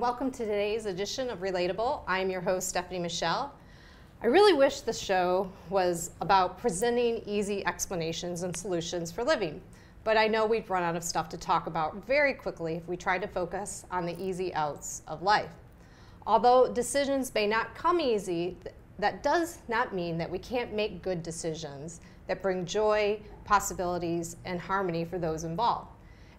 welcome to today's edition of Relatable. I'm your host, Stephanie Michelle. I really wish this show was about presenting easy explanations and solutions for living, but I know we'd run out of stuff to talk about very quickly if we tried to focus on the easy outs of life. Although decisions may not come easy, that does not mean that we can't make good decisions that bring joy, possibilities, and harmony for those involved.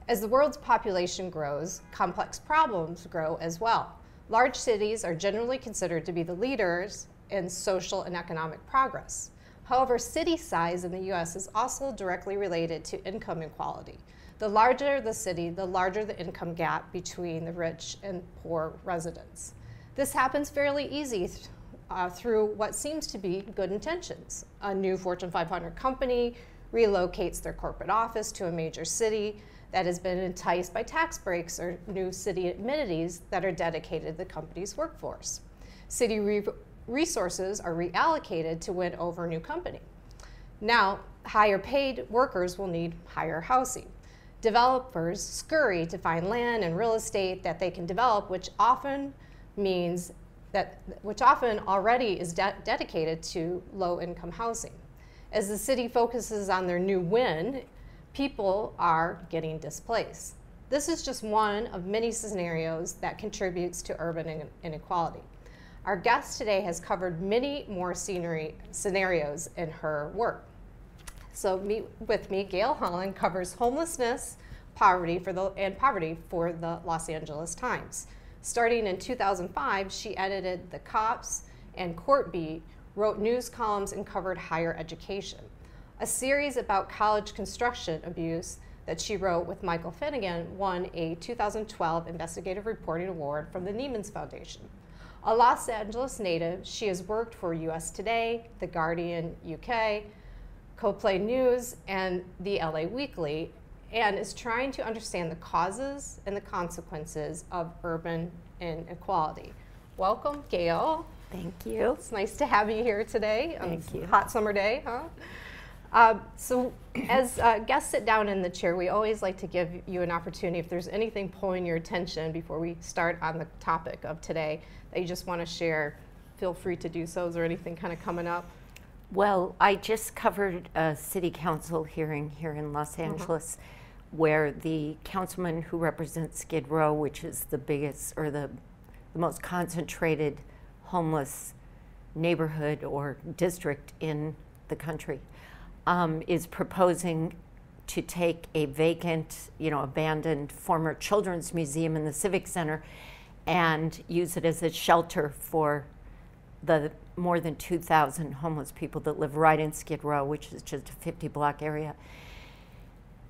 As the world's population grows, complex problems grow as well. Large cities are generally considered to be the leaders in social and economic progress. However, city size in the US is also directly related to income inequality. The larger the city, the larger the income gap between the rich and poor residents. This happens fairly easy through what seems to be good intentions. A new Fortune 500 company relocates their corporate office to a major city that has been enticed by tax breaks or new city amenities that are dedicated to the company's workforce. City resources are reallocated to win over a new company. Now, higher paid workers will need higher housing. Developers scurry to find land and real estate that they can develop, which often already is dedicated to low-income housing. As the city focuses on their new win, people are getting displaced. This is just one of many scenarios that contributes to urban inequality. Our guest today has covered many more scenarios in her work. So with me, Gale Holland covers homelessness, poverty for the Los Angeles Times. Starting in 2005, she edited the Cops and Court Beat, wrote news columns, and covered higher education. A series about college construction abuse that she wrote with Michael Finnegan won a 2012 Investigative Reporting Award from the Neiman's Foundation. A Los Angeles native, she has worked for US Today, The Guardian UK, CoPlay News, and the LA Weekly, and is trying to understand the causes and the consequences of urban inequality. Welcome, Gale. Thank you. It's nice to have you here today. Thank you. Hot summer day, huh? So as guests sit down in the chair, we always like to give you an opportunity, if there's anything pulling your attention before we start on the topic of today that you just want to share, feel free to do so. Is there anything kind of coming up? Well, I just covered a city council hearing here in Los Angeles where the councilman who represents Skid Row, which is the biggest or the most concentrated homeless neighborhood or district in the country, is proposing to take a vacant, abandoned former children's museum in the Civic Center and use it as a shelter for the more than 2,000 homeless people that live right in Skid Row, which is just a 50-block area.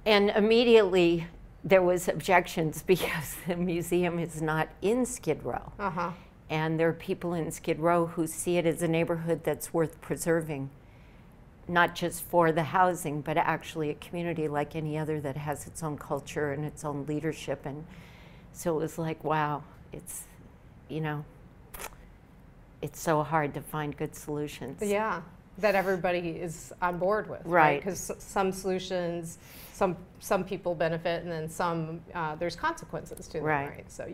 And immediately there was objections because the museum is not in Skid Row. And there are people in Skid Row who see it as a neighborhood that's worth preserving, not just for the housing, but actually a community like any other that has its own culture and its own leadership. And so it was like, wow, it's so hard to find good solutions. Yeah, that everybody is on board with. Right. Because some solutions, some people benefit, and then some, there's consequences to them, right? So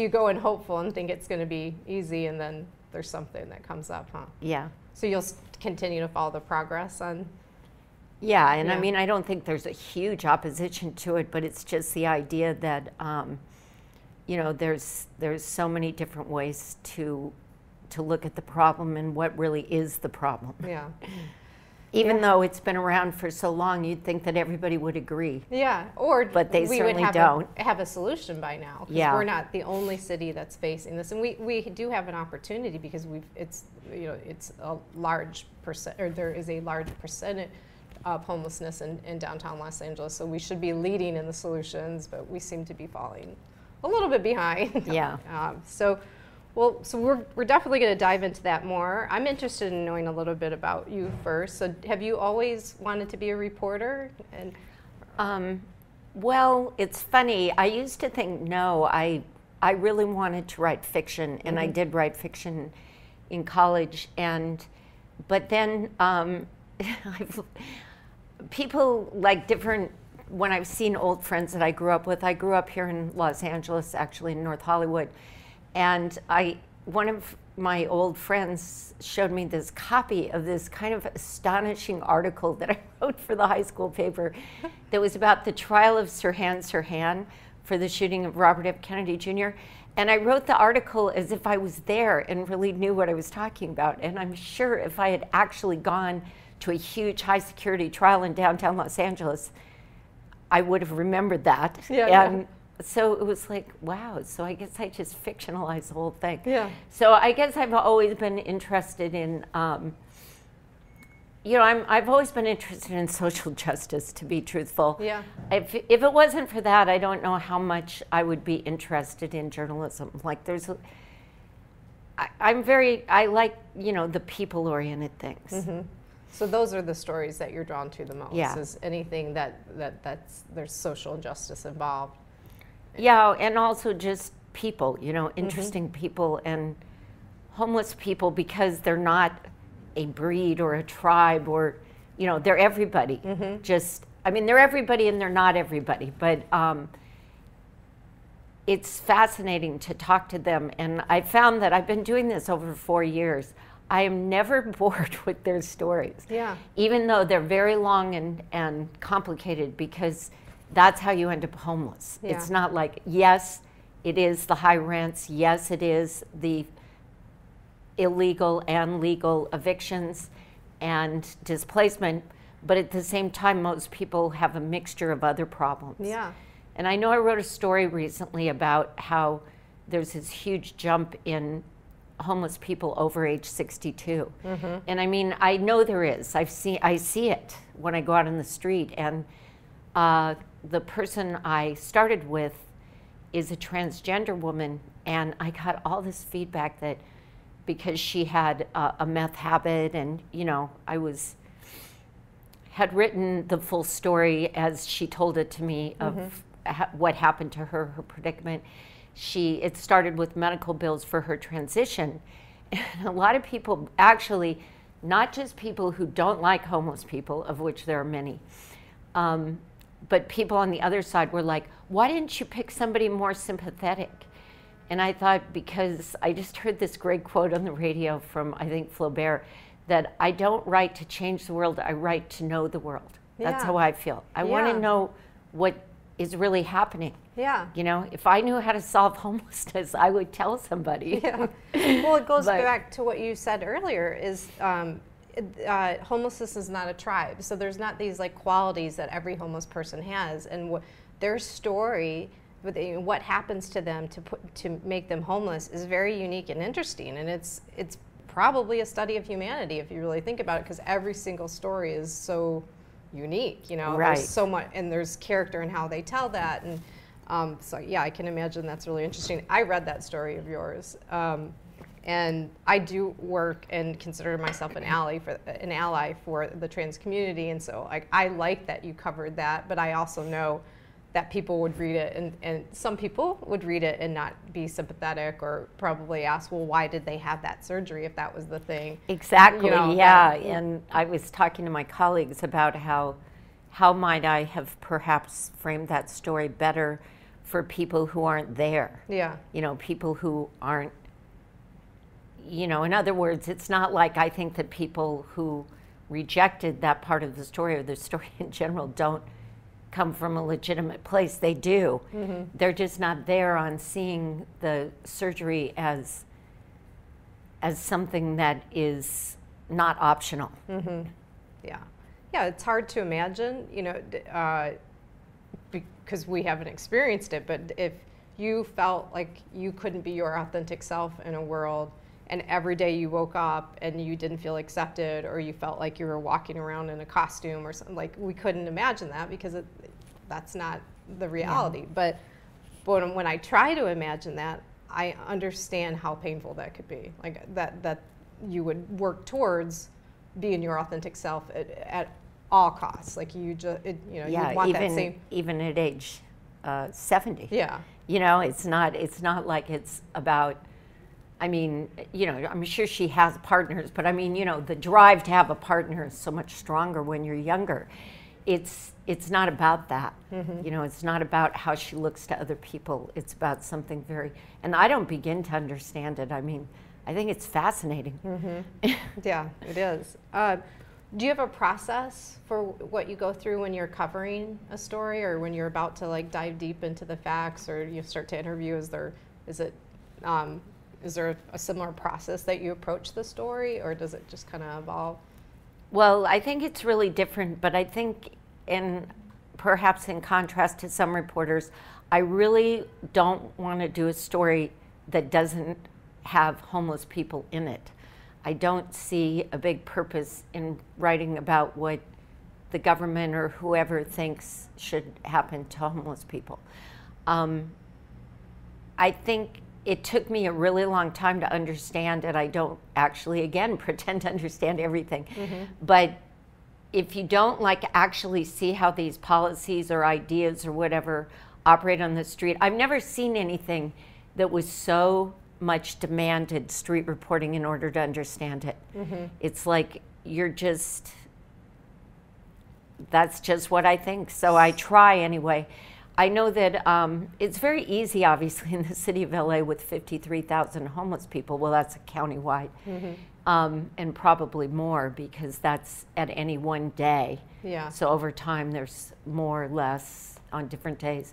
you go in hopeful and think it's going to be easy, and then there's something that comes up, huh? Yeah. So you'll continue to follow the progress on? Yeah, and I mean, I don't think there's a huge opposition to it, but it's just the idea that, there's so many different ways to look at the problem and what really is the problem. Yeah. Even though it's been around for so long, you'd think that everybody would agree. Yeah, but they certainly don't. Have a solution by now. Yeah. We're not the only city that's facing this, and we do have an opportunity because it's a large percent, or there is a large percentage of homelessness in downtown Los Angeles. So we should be leading in the solutions, but we seem to be falling a little bit behind. Yeah. So we're definitely going to dive into that more. I'm interested in knowing a little bit about you first. So have you always wanted to be a reporter? Well, it's funny. I used to think, no, I really wanted to write fiction, and I did write fiction in college. But then people like different when I've seen old friends that I grew up with, I grew up here in Los Angeles, actually in North Hollywood, and one of my old friends showed me this copy of this kind of astonishing article that I wrote for the high school paper that was about the trial of Sirhan for the shooting of Robert F. Kennedy Jr. And I wrote the article as if I was there and really knew what I was talking about. And I'm sure if I had actually gone to a huge high security trial in downtown Los Angeles, I would have remembered that. And so it was like, wow, so I guess I just fictionalized the whole thing. Yeah. So I guess I've always been interested in, I've always been interested in social justice, to be truthful. Yeah. If it wasn't for that, I don't know how much I would be interested in journalism. Like I like, the people-oriented things. Mm-hmm. So those are the stories that you're drawn to the most, is anything that's there's social justice involved. Yeah, and also just people, interesting people and homeless people, because they're not a breed or a tribe or, they're everybody. They're everybody and they're not everybody, but it's fascinating to talk to them. And I found that I've been doing this over 4 years. I am never bored with their stories. Yeah. Even though they're very long and complicated, because that's how you end up homeless. Yeah. It's not like, yes, it is the high rents. Yes, it is the illegal and legal evictions and displacement. But at the same time, most people have a mixture of other problems. Yeah. And I know I wrote a story recently about how there's this huge jump in homeless people over age 62. And I know there is. I see it when I go out in the street. And the person I started with is a transgender woman, and I got all this feedback that because she had a meth habit, and I had written the full story as she told it to me of what happened to her predicament. It started with medical bills for her transition, and a lot of people, actually, not just people who don't like homeless people, of which there are many, but people on the other side were like, why didn't you pick somebody more sympathetic? And I thought, because I just heard this great quote on the radio from, I think, Flaubert, that I don't write to change the world, I write to know the world. That's how I feel. I want to know what is really happening. Yeah. If I knew how to solve homelessness, I would tell somebody. Yeah. Well, it goes back to what you said earlier, is homelessness is not a tribe. So there's not these qualities that every homeless person has, and their story, what happens to them to make them homeless, is very unique and interesting. And it's probably a study of humanity if you really think about it, because every single story is so unique. Right. There's so much, and there's character in how they tell that. And so yeah, I can imagine that's really interesting. I read that story of yours. And I do work and consider myself an ally for the trans community, and so I like that you covered that. But I also know that people would read it, and some people would read it and not be sympathetic, or probably ask, well, why did they have that surgery if that was the thing? Exactly. And I was talking to my colleagues about how might I have perhaps framed that story better for people who aren't there. Yeah. People who aren't. In other words, it's not like I think that people who rejected that part of the story, or the story in general, don't come from a legitimate place. They do. They're just not there on seeing the surgery as something that is not optional. Yeah. It's hard to imagine, because we haven't experienced it. But if you felt like you couldn't be your authentic self in a world, and every day you woke up and you didn't feel accepted, or you felt like you were walking around in a costume or something, we couldn't imagine that, because that's not the reality. But when I try to imagine that, I understand how painful that could be. That you would work towards being your authentic self at all costs. You want that same. Even at age 70. Yeah. It's not like it's about. I'm sure she has partners, but the drive to have a partner is so much stronger when you're younger. it's not about that. You know, it's not about how she looks to other people. It's about something very, and I don't begin to understand it. I mean, I think it's fascinating. Yeah, it is. Do you have a process for what you go through when you're covering a story, or when you're about to like dive deep into the facts, or you start to interview? Is there a similar process that you approach the story, or does it just kind of evolve? Well, I think it's really different, but I think perhaps in contrast to some reporters, I really don't want to do a story that doesn't have homeless people in it. I don't see a big purpose in writing about what the government or whoever thinks should happen to homeless people. I think it took me a really long time to understand it. I don't actually, again, pretend to understand everything. But if you don't like actually see how these policies or ideas or whatever operate on the street, I've never seen anything that was so much demanded street reporting in order to understand it. It's like that's just what I think. So I try anyway. I know that it's very easy, obviously, in the city of LA with 53,000 homeless people. Well, that's countywide, and probably more, because that's at any one day. Yeah. So over time, there's more or less on different days,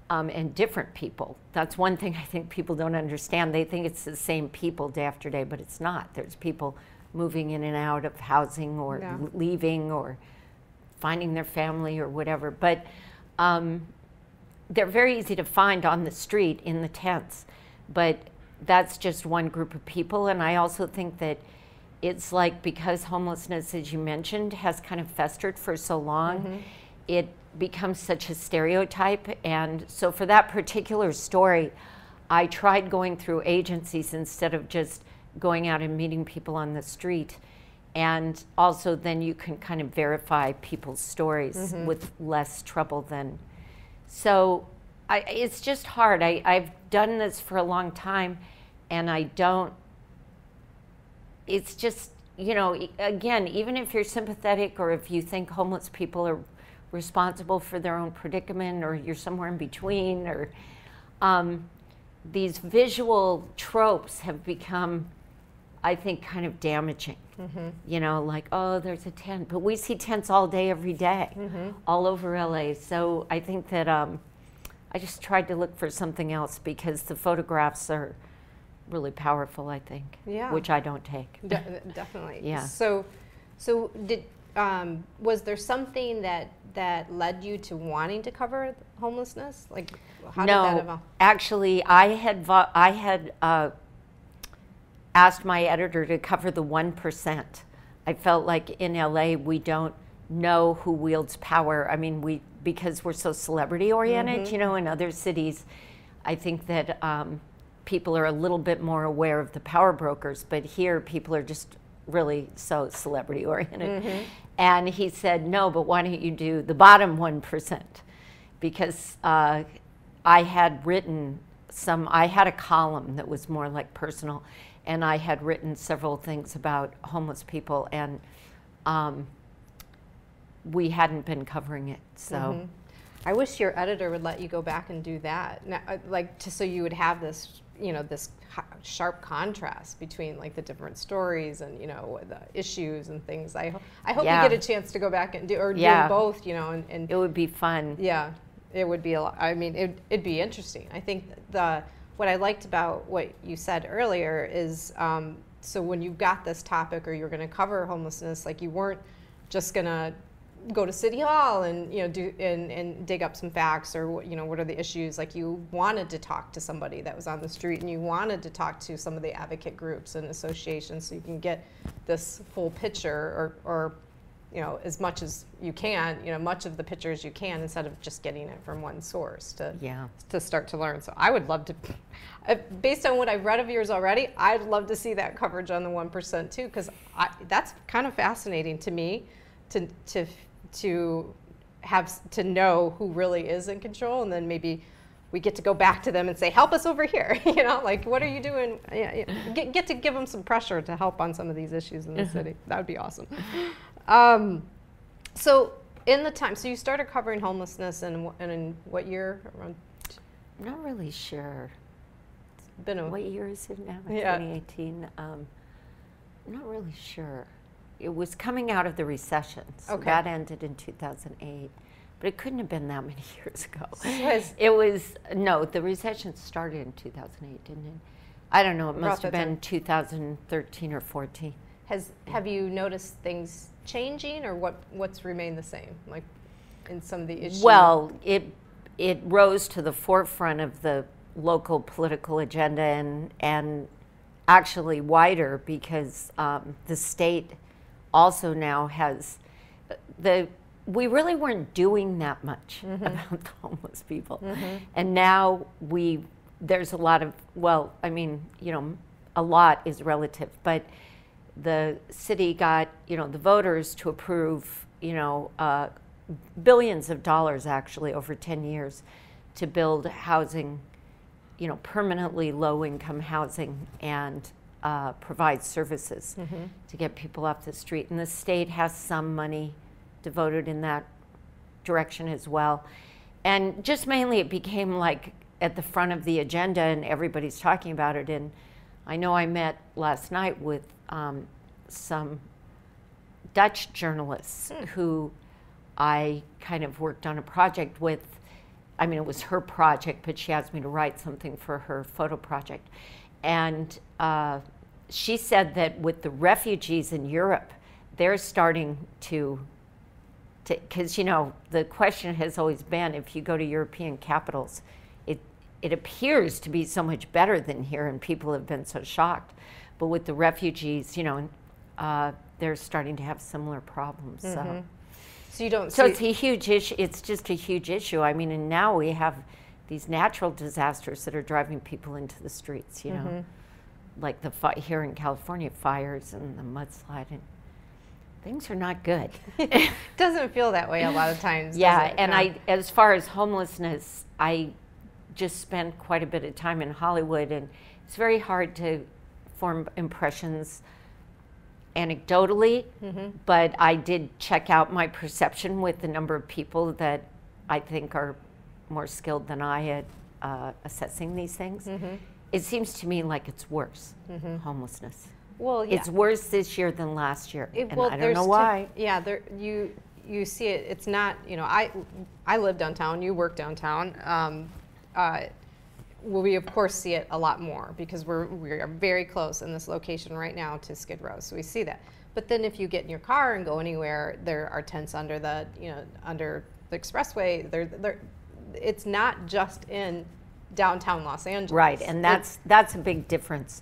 and different people. That's one thing I think people don't understand. They think it's the same people day after day, but it's not. There's people moving in and out of housing, or leaving, or finding their family, or whatever. But they're very easy to find on the street in the tents, but that's just one group of people. And I also think that it's like, because homelessness, as you mentioned, has kind of festered for so long, it becomes such a stereotype. And so for that particular story, I tried going through agencies instead of just going out and meeting people on the street. And also then you can kind of verify people's stories with less trouble than. So it's just hard. I've done this for a long time, and it's just, you know, again, even if you're sympathetic, or if you think homeless people are responsible for their own predicament, or you're somewhere in between, or these visual tropes have become, I think, kind of damaging. You know, like, oh, there's a tent. But we see tents all day, every day, all over LA. So I think that I just tried to look for something else, because the photographs are really powerful, I think, which I don't take. Definitely. Yeah. So did was there something that led you to wanting to cover homelessness? Like, how did that evolve? Actually, I had asked my editor to cover the 1%. I felt like in LA we don't know who wields power. I mean, because we're so celebrity oriented, you know. In other cities, I think that people are a little bit more aware of the power brokers, but here people are just really so celebrity oriented. And he said, no, but why don't you do the bottom 1%? Because I had written I had a column that was more like personal, and I had written several things about homeless people, and we hadn't been covering it, so. I wish your editor would let you go back and do that, now, so you would have this, you know, this sharp contrast between like the different stories and, you know, the issues and things. I hope you get a chance to go back and do both, you know, and it would be fun. Yeah, it would be a lot. I mean, it'd be interesting. I think what I liked about what you said earlier is, so when you got this topic, or you're going to cover homelessness, like, you weren't just going to go to City Hall and, you know, do and dig up some facts, or, you know, what are the issues. Like, you wanted to talk to somebody that was on the street, and you wanted to talk to some of the advocate groups and associations, so you can get this full picture, or you know, as much as you can, you know, much of the picture as you can, instead of just getting it from one source to start to learn. So I would love to, based on what I've read of yours already, I'd love to see that coverage on the 1% too, because that's kind of fascinating to me, to have to know who really is in control, and then maybe we get to go back to them and say, help us over here, you know, like, what are you doing? Get to give them some pressure to help on some of these issues in the city. That would be awesome. So in the time, so you started covering homelessness in what year? Around I'm not really sure. What year is it now? Yeah. 2018. I'm not really sure. It was coming out of the recession. So Okay. that ended in 2008. But it couldn't have been that many years ago. No, the recession started in 2008, didn't it? I don't know, it must have been 2013 or 14. Have you noticed things changing, or what's remained the same, like in some of the issues? Well, it rose to the forefront of the local political agenda and actually wider because the state also now has we really weren't doing that much about the homeless people. And now there's a lot of, well, I mean, a lot is relative, but the city got, the voters to approve, billions of dollars actually over 10 years to build housing, permanently low-income housing and provide services to get people off the street. And the state has some money devoted in that direction as well. And just mainly it became like at the front of the agenda and everybody's talking about it. And I know I met last night with some Dutch journalists who I kind of worked on a project with. I mean, it was her project, but she asked me to write something for her photo project. And she said that with the refugees in Europe, they're starting to because, the question has always been, if you go to European capitals, it appears to be so much better than here, and people have been so shocked. But with the refugees, they're starting to have similar problems. So you don't. So it's a huge issue. It's just a huge issue. I mean, and now we have these natural disasters that are driving people into the streets. Like here in California, fires and the mudslide, and things are not good. It doesn't feel that way a lot of times. Yeah, and as far as homelessness, I just spent quite a bit of time in Hollywood, and it's very hard to form impressions anecdotally, but I did check out my perception with the number of people that I think are more skilled than I at assessing these things. It seems to me like it's worse, homelessness. Well, yeah. It's worse this year than last year, and well, I don't know why. You see it. It's not. I live downtown. You work downtown. We of course see it a lot more because we are very close in this location right now to Skid Row, so we see that. But then if you get in your car and go anywhere, there are tents under the under the expressway. It's not just in downtown Los Angeles. Right, and that's a big difference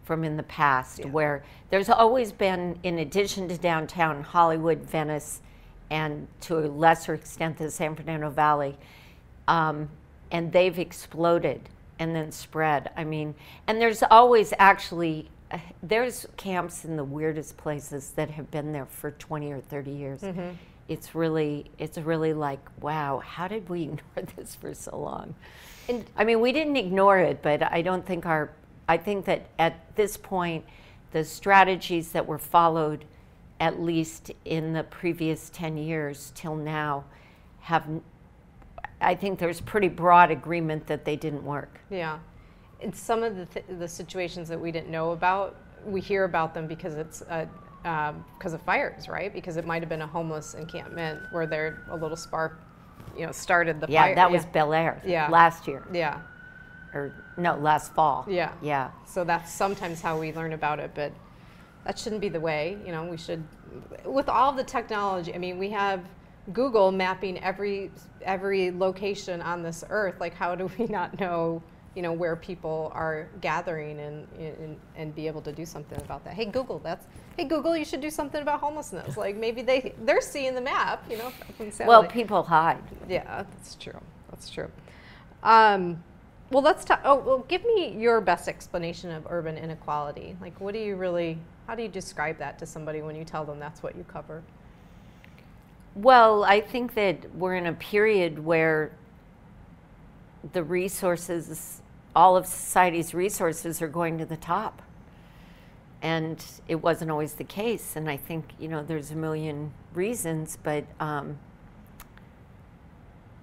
from in the past, where there's always been, in addition to downtown, Hollywood, Venice, and to a lesser extent the San Fernando Valley, and they've exploded and then spread. I mean, and there's always actually, there's camps in the weirdest places that have been there for 20 or 30 years. It's really like, wow, how did we ignore this for so long? And I mean, we didn't ignore it, but I don't think I think that at this point, the strategies that were followed, at least in the previous 10 years till now, I think there's pretty broad agreement that they didn't work. Yeah. And some of the situations that we didn't know about, we hear about them because it's because of fires, right? Because it might have been a homeless encampment where a little spark, started the fire. Yeah, that was Bel Air last year. Yeah. Or no, last fall. Yeah. Yeah. So that's sometimes how we learn about it, but that shouldn't be the way. We should, with all the technology. I mean, we have Google mapping every location on this earth. Like, how do we not know, where people are gathering and be able to do something about that? Hey Google, you should do something about homelessness. Like, maybe they're seeing the map, from satellite. Well, people hide. Yeah, that's true. That's true. Well, let's talk. Give me your best explanation of urban inequality. Like, how do you describe that to somebody when you tell them that's what you cover? Well, I think that we're in a period where the resources, all of society's resources, are going to the top. And it wasn't always the case. And I think, there's a million reasons, but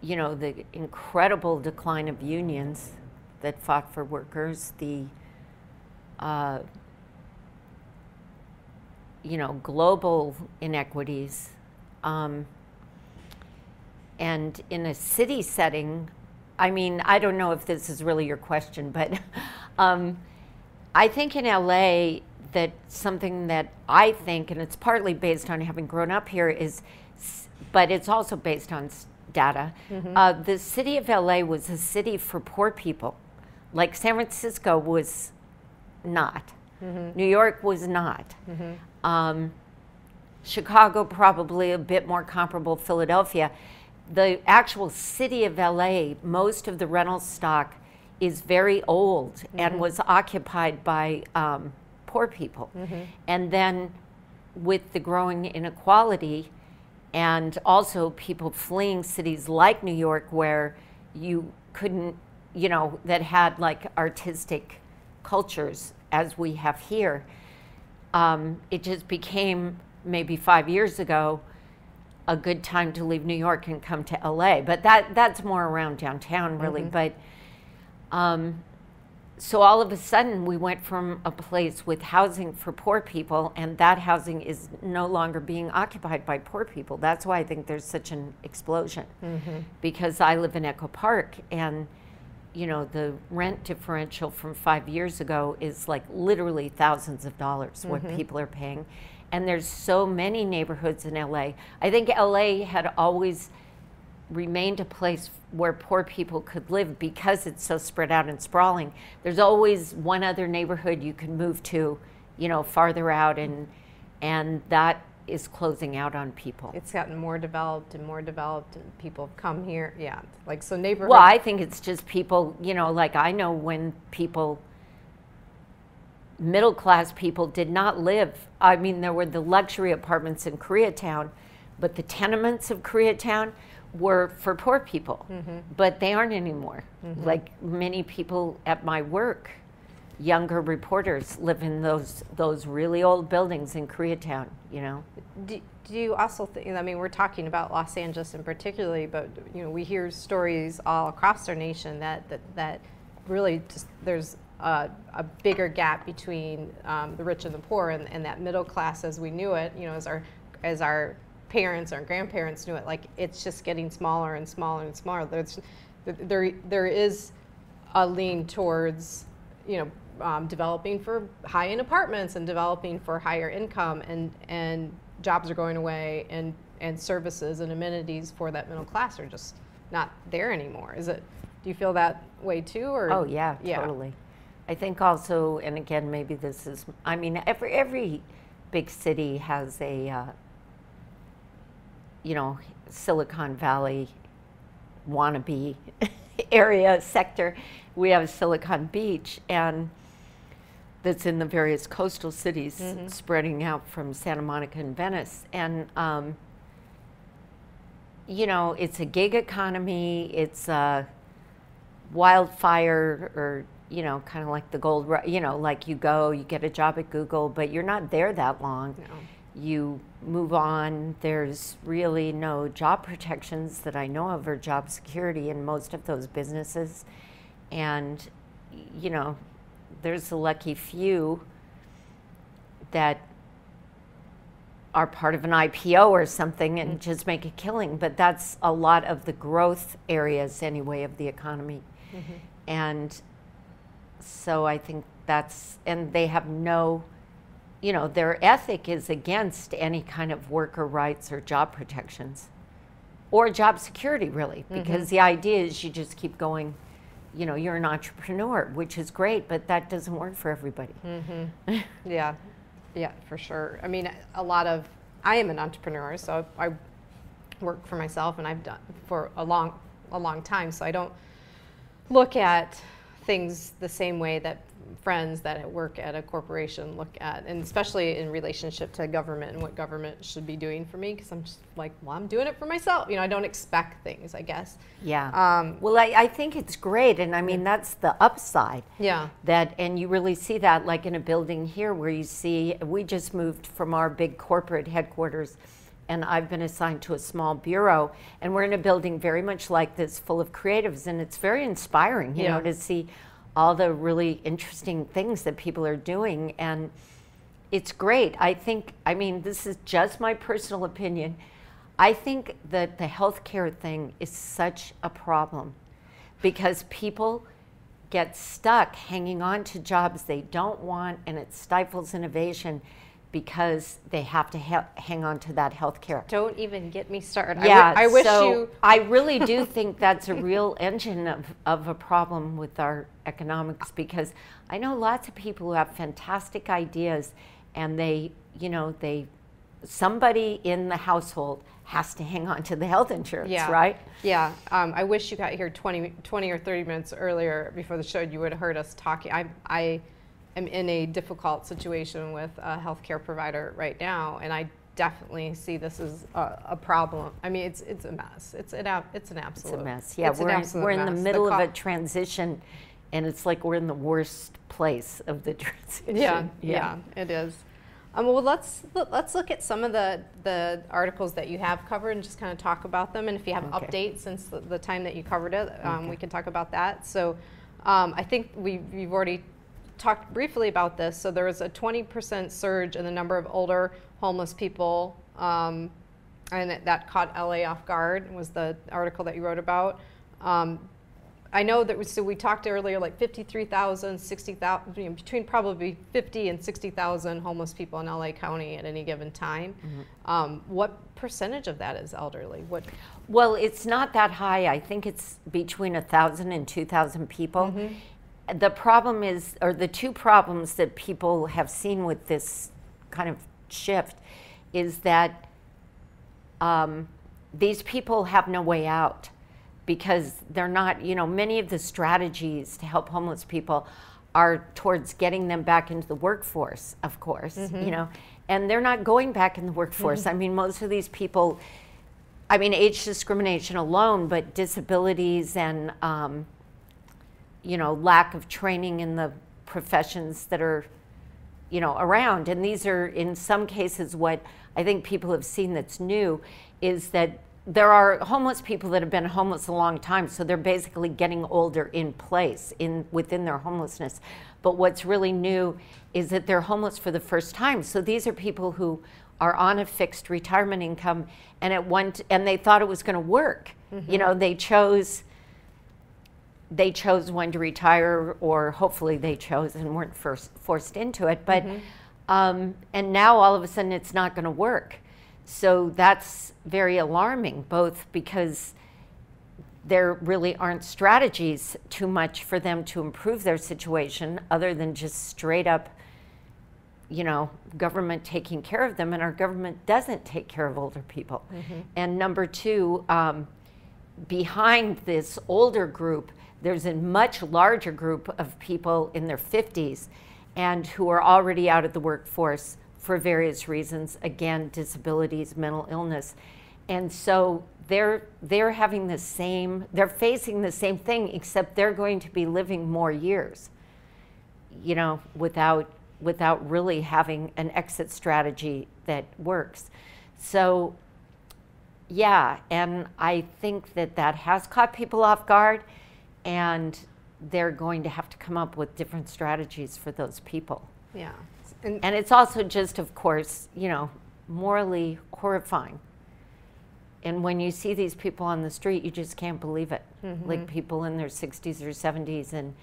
you know, the incredible decline of unions that fought for workers, the you know, global inequities. And in a city setting, I mean, I don't know if this is really your question, but I think in LA that something that I think, and it's partly based on having grown up here, is, but it's also based on data. The city of LA was a city for poor people. Like San Francisco was not. New York was not. Chicago probably a bit more comparable, Philadelphia. The actual city of LA, most of the rental stock is very old and was occupied by poor people. And then with the growing inequality and also people fleeing cities like New York where you couldn't, you know, that had like artistic cultures as we have here, it just became maybe 5 years ago a good time to leave New York and come to LA. But that's more around downtown really. But so all of a sudden we went from a place with housing for poor people, and that housing is no longer being occupied by poor people. That's why I think there's such an explosion. Because I live in Echo Park, and you know, the rent differential from 5 years ago is like literally thousands of dollars what people are paying. And there's so many neighborhoods in LA. I think LA had always remained a place where poor people could live because it's so spread out and sprawling. There's always one other neighborhood you can move to, you know, farther out, and that is closing out on people. It's gotten more developed and more developed, and people have come here. Yeah, like so neighborhood. Well, I think it's just people, you know, like I know when people, middle class people did not live. I mean, there were the luxury apartments in Koreatown, but the tenements of Koreatown were for poor people, but they aren't anymore. Like many people at my work, younger reporters live in those really old buildings in Koreatown, you know. Do you also think, I mean, we're talking about Los Angeles in particularly, but you know, we hear stories all across our nation that really just there's a bigger gap between the rich and the poor, and that middle class as we knew it, you know, as our parents, our grandparents knew it, like it's just getting smaller and smaller and smaller. There is a lean towards, you know, developing for high-end apartments and developing for higher income, and jobs are going away, and services and amenities for that middle class are just not there anymore. Do you feel that way too? Or? Oh yeah, totally. I think also, and again, maybe this is, I mean, every big city has a, you know, Silicon Valley wannabe area, sector. We have Silicon Beach, and that's in the various coastal cities spreading out from Santa Monica and Venice. And, you know, it's a gig economy, it's a wildfire, or, you know, kind of like the gold, you know, like you go, you get a job at Google, but you're not there that long. No. You move on. There's really no job protections that I know of, or job security in most of those businesses. And, you know, there's a lucky few that are part of an IPO or something and just make a killing, but that's a lot of the growth areas anyway of the economy. And so I think that's, and they have no, you know, their ethic is against any kind of worker rights or job protections or job security, really, because the idea is you just keep going, you know, you're an entrepreneur, which is great, but that doesn't work for everybody. Yeah, for sure. I mean, I am an entrepreneur, so I work for myself, and I've done for a long time, so I don't look at things the same way that friends that work at a corporation look at, and especially in relationship to government and what government should be doing for me, because I'm just like, well, I'm doing it for myself. You know, I don't expect things, I guess. Yeah. Well, I think it's great, and I mean, that's the upside. Yeah. That, and you really see that like in a building here where you see, we just moved from our big corporate headquarters and I've been assigned to a small bureau, and we're in a building very much like this, full of creatives, and it's very inspiring, you know, to see all the really interesting things that people are doing, and it's great. I think, I mean, this is just my personal opinion. I think that the healthcare thing is such a problem because people get stuck hanging on to jobs they don't want, and it stifles innovation because they have to hang on to that healthcare. Don't even get me started. Yeah, I wish you. I really do think that's a real engine of a problem with our economics, because I know lots of people who have fantastic ideas, and they, you know, somebody in the household has to hang on to the health insurance, right? Yeah. I wish you got here 20 or 30 minutes earlier before the show. You would have heard us talking. I am in a difficult situation with a healthcare provider right now, and I definitely see this as a problem. I mean, it's a mess. It's an absolute. It's a mess. Yeah, we're in the middle of a transition, and it's like we're in the worst place of the transition. Yeah, it is. Well, let's look at some of the articles that you have covered and just kind of talk about them. And if you have updates since the time that you covered it, we can talk about that. So I think we've already talked briefly about this. So there was a 20% surge in the number of older homeless people, and that caught LA off guard, was the article that you wrote about. I know that we talked earlier, like 53,000, 60,000, you know, between probably 50 and 60,000 homeless people in LA County at any given time. What percentage of that is elderly? Well, it's not that high. I think it's between 1,000 and 2,000 people. The problem is, or the two problems that people have seen with this kind of shift, is that these people have no way out, because they're not, you know, many of the strategies to help homeless people are towards getting them back into the workforce, of course, you know, and they're not going back in the workforce. I mean, most of these people, I mean, age discrimination alone, but disabilities and, you know, lack of training in the professions that are, you know, around. And these are, in some cases, what I think people have seen that's new is that there are homeless people that have been homeless a long time, so they're basically getting older in place within their homelessness. But what's really new is that they're homeless for the first time. So these are people who are on a fixed retirement income, and they thought it was going to work. You know, they chose when to retire, or hopefully they chose and weren't forced into it. But and now all of a sudden it's not going to work. So that's very alarming, both because there really aren't strategies too much for them to improve their situation other than just straight up, you know, government taking care of them, and our government doesn't take care of older people. And number two, behind this older group, there's a much larger group of people in their 50s and who are already out of the workforce for various reasons, again, disabilities, mental illness. And so they're having they're facing the same thing, except they're going to be living more years, you know, without really having an exit strategy that works. So yeah, and I think that has caught people off guard, and they're going to have to come up with different strategies for those people. Yeah. And it's also just, of course, you know, morally horrifying. And when you see these people on the street, you just can't believe it. Like people in their 60s or 70s. And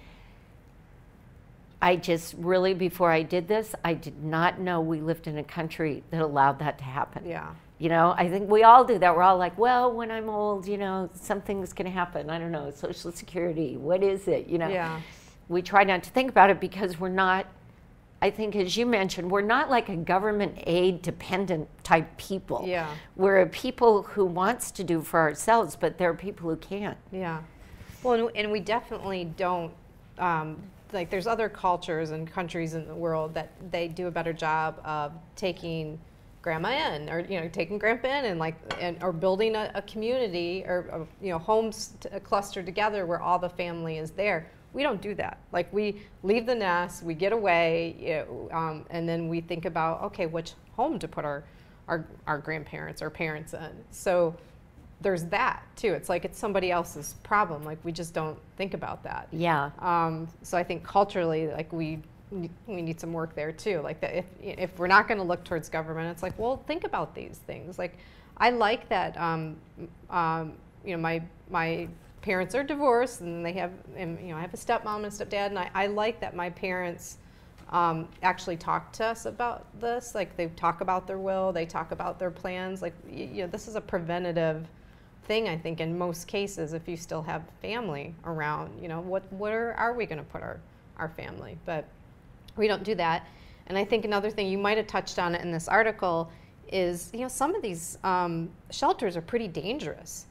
I just really, before I did this, I did not know we lived in a country that allowed that to happen. Yeah. You know, I think we all do that. We're all like, well, when I'm old, you know, something's going to happen. I don't know, Social Security, what is it? You know, Yeah. We try not to think about it because we're not, I think, as you mentioned, we're not like a government aid dependent type people. Yeah. We're a people who wants to do for ourselves, but there are people who can't. Yeah. Well, and we definitely don't, like there's other cultures and countries in the world that they do a better job of taking grandma in, or, you know, taking grandpa in, and or building a community, or you know, homes clustered together where all the family is there. We don't do that. Like, we leave the nest, we get away, you know, and then we think about, okay, which home to put our our grandparents or parents in. So there's that too. It's like it's somebody else's problem. Like we just don't think about that. Yeah. So I think culturally, like we need some work there too. Like that if we're not going to look towards government, it's like, well, think about these things. Like I like that. You know, my parents are divorced, and they have, and, you know, I have a stepmom and a stepdad, and I like that my parents actually talk to us about this. Like they talk about their will, they talk about their plans. Like you know, this is a preventative thing, I think, in most cases. If you still have family around, you know, where are we going to put our family? But we don't do that. And I think another thing, you might have touched on it in this article, is, you know, some of these shelters are pretty dangerous.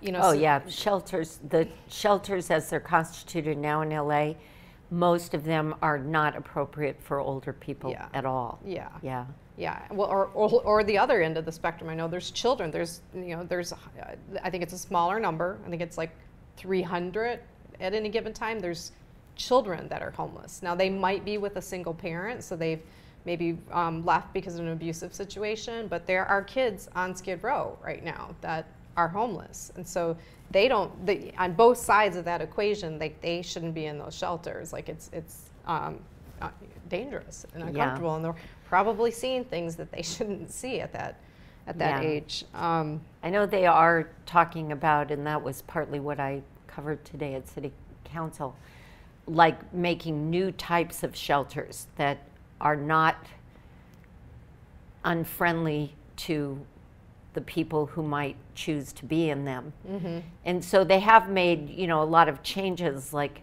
You know, oh yeah, shelters. The shelters as they're constituted now in LA, most of them are not appropriate for older people at all. Yeah. Yeah. Yeah. Well, or the other end of the spectrum. I know there's children. There's, you know, I think it's a smaller number. I think it's like 300 at any given time. There's children that are homeless. Now they might be with a single parent, so they've maybe left because of an abusive situation, but there are kids on Skid Row right now that are homeless, and so on both sides of that equation, they shouldn't be in those shelters. Like it's dangerous and uncomfortable, and they're probably seeing things that they shouldn't see at that age. I know they are talking about, and that was partly what I covered today at City Council, like making new types of shelters that are not unfriendly to the people who might choose to be in them. Mm-hmm. And so they have made, you know, a lot of changes. Like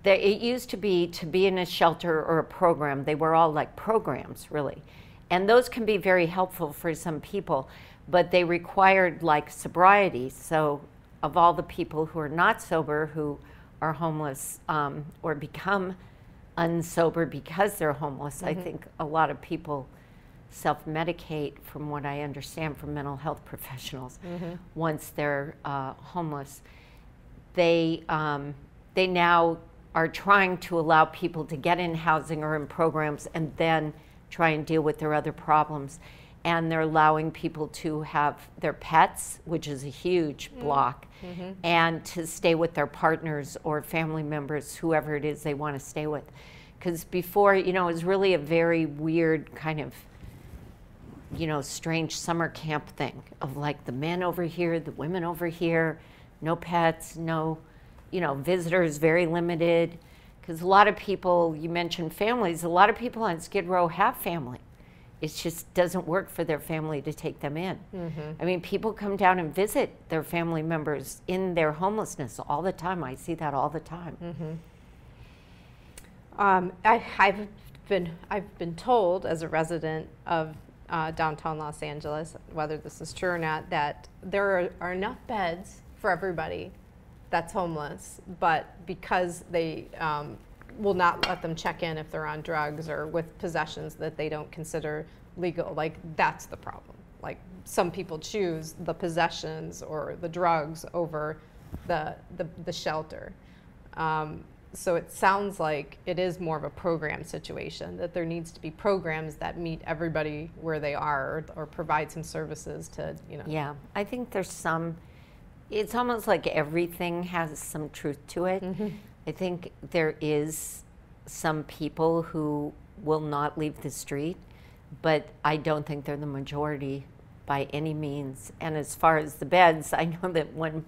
it used to be in a shelter or a program, they were all like programs, really. And those can be very helpful for some people, but they required like sobriety. So of all the people who are not sober, who are homeless or become unsober because they're homeless, mm-hmm. I think a lot of people self-medicate, from what I understand from mental health professionals, mm-hmm. once they're homeless. They now are trying to allow people to get in housing or in programs and then try and deal with their other problems. And they're allowing people to have their pets, which is a huge block, mm-hmm. and to stay with their partners or family members, whoever it is they want to stay with. Because before, you know, it was really a very weird kind of, you know, strange summer camp thing of like the men over here, the women over here, no pets, no, you know, visitors, very limited. Because a lot of people, you mentioned families, a lot of people on Skid Row have family. It just doesn't work for their family to take them in. Mm-hmm. I mean, people come down and visit their family members in their homelessness all the time. I see that all the time. Mm-hmm. I've been told, as a resident of downtown Los Angeles, whether this is true or not, that there are enough beds for everybody that's homeless, but because they will not let them check in if they're on drugs or with possessions that they don't consider legal, like that's the problem. Like some people choose the possessions or the drugs over the shelter. So it sounds like it is more of a program situation, that there needs to be programs that meet everybody where they are, or provide some services to, you know. Yeah, I think there's some, it's almost like everything has some truth to it. Mm-hmm. I think there is some people who will not leave the street, but I don't think they're the majority by any means. And as far as the beds, I know that one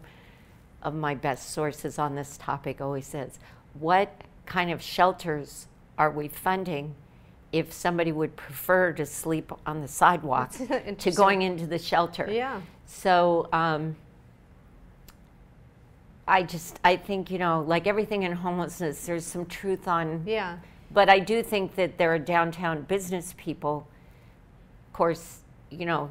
of my best sources on this topic always says, what kind of shelters are we funding if somebody would prefer to sleep on the sidewalk to going into the shelter? Yeah. So I think, you know, like everything in homelessness, there's some truth on. Yeah. But I do think that there are downtown business people, of course, you know,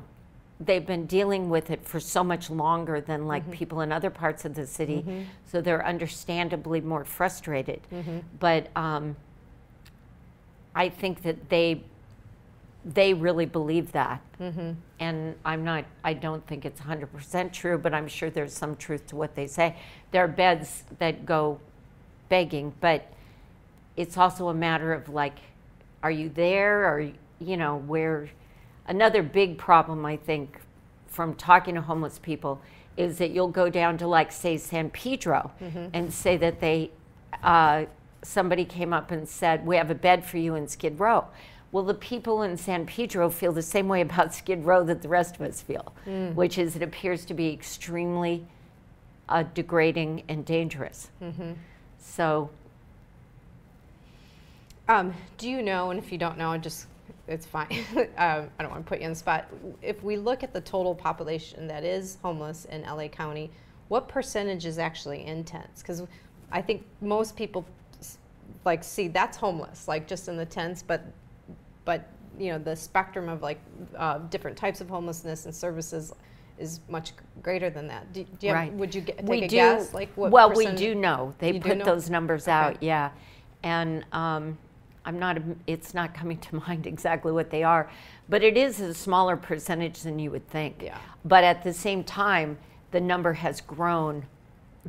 they've been dealing with it for so much longer than like mm-hmm. people in other parts of the city, mm-hmm. so they're understandably more frustrated. Mm-hmm. But I think that they really believe that. Mm-hmm. And I don't think it's 100% true, but I'm sure there's some truth to what they say. There are beds that go begging, but it's also a matter of like, are you there, or, you know, where, another big problem, I think, from talking to homeless people is that you'll go down to, like, say, San Pedro and say that they, somebody came up and said, we have a bed for you in Skid Row. Well, the people in San Pedro feel the same way about Skid Row that the rest of us feel, which is it appears to be extremely degrading and dangerous. So. Do you know, and if you don't know, just, it's fine. I don't want to put you on the spot. If we look at the total population that is homeless in LA County, what percentage is actually in tents? Because I think most people like see that's homeless, like just in the tents, but you know, the spectrum of like different types of homelessness and services is much grerer than that. Do you have, would you take a guess? Like what well, we do know. They put those numbers out, okay. yeah. And it's not coming to mind exactly what they are, but it is a smaller percentage than you would think. Yeah. But at the same time, the number has grown